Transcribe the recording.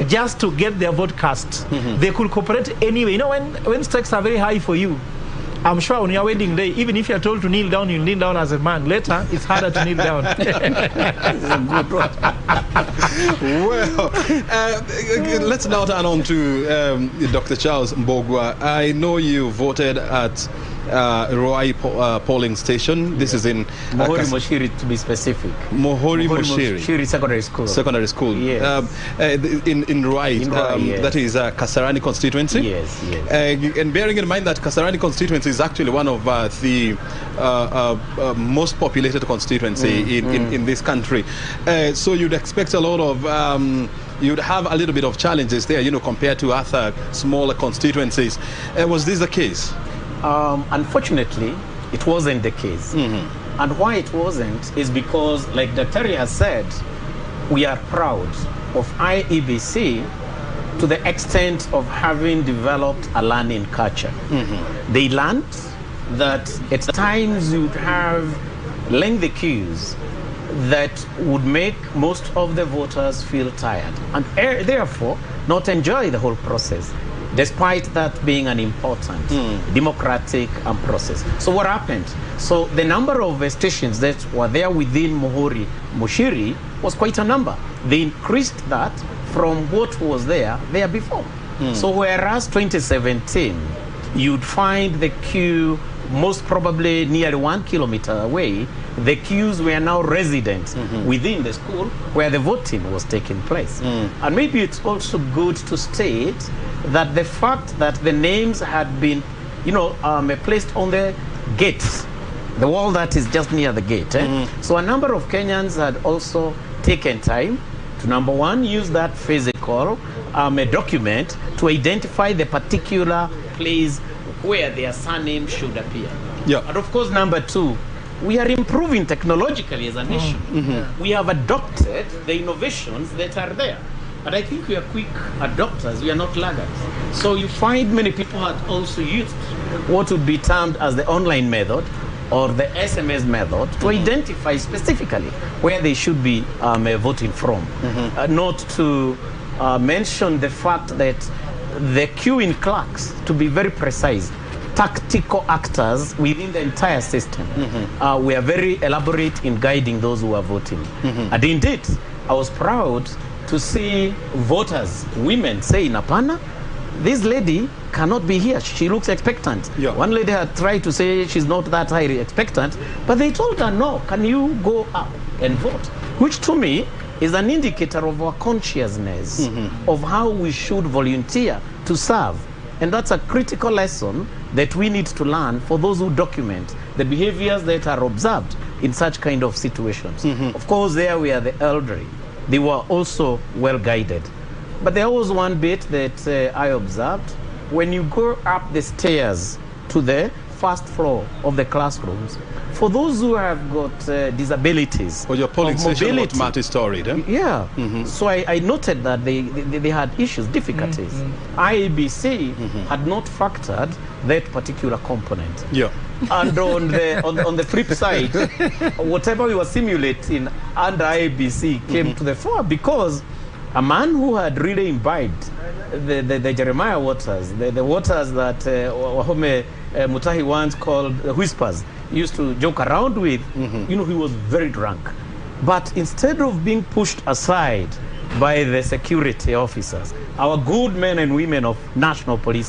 just to get their vote cast. They could cooperate anyway. You know, when stakes are very high for you, I'm sure on your wedding day, even if you're told to kneel down, you'll kneel down as a man. Later, it's harder to kneel down. Well, let's now turn on to Dr. Charles Mbogwa. I know you voted at Ruai polling station. This is in Mohori Moshiri, to be specific. Mohori Moshiri Secondary School. Secondary School. Yes. In Ruai, yes. That is Kasarani constituency. Yes, yes. And bearing in mind that Kasarani constituency is actually one of the most populated constituency in this country. So you'd expect a lot of you'd have a little bit of challenges there, you know, compared to other smaller constituencies. Was this the case? Unfortunately, it wasn't the case. And why it wasn't is because, like Dr. has said, we are proud of IEBC to the extent of having developed a learning culture. They learned that at times you'd have lengthy queues that would make most of the voters feel tired and therefore not enjoy the whole process, despite that being an important democratic process. So what happened? So the number of stations that were there within Mohori Moshiri was quite a number. They increased that from what was there before. So whereas 2017, you'd find the queue most probably nearly 1 kilometer away, the queues were now resident within the school where the voting was taking place. And maybe it's also good to state that the fact that the names had been, you know, placed on the gates, the wall that is just near the gate. So a number of Kenyans had also taken time to, number one, use that physical document to identify the particular place where their surname should appear. And of course, number two, we are improving technologically as a nation. We have adopted the innovations that are there. But I think we are quick adopters, we are not laggards. So you find many people had also used what would be termed as the online method or the SMS method to identify specifically where they should be voting from. Not to mention the fact that the queuing clerks, to be very precise, tactical actors within the entire system, we are very elaborate in guiding those who are voting. And indeed, I was proud to see voters, women, saying, "Apana, this lady cannot be here. She looks expectant." One lady had tried to say she's not that highly expectant, but they told her, "No, can you go up and vote?" Which to me is an indicator of our consciousness of how we should volunteer to serve. And that's a critical lesson that we need to learn for those who document the behaviors that are observed in such kind of situations. Of course, there we are the elderly. They were also well guided. But there was one bit that I observed. When you go up the stairs to the first floor of the classrooms, for those who have got disabilities, or your polling station was multi-storied, so I noted that they had issues, difficulties. IEBC had not factored that particular component. And on the flip side, whatever we were simulating under IEBC came to the fore, because a man who had really imbibed the Jeremiah waters, the waters that Wahome Mutahi once called whispers, used to joke around with, you know, he was very drunk. But instead of being pushed aside by the security officers, our good men and women of National Police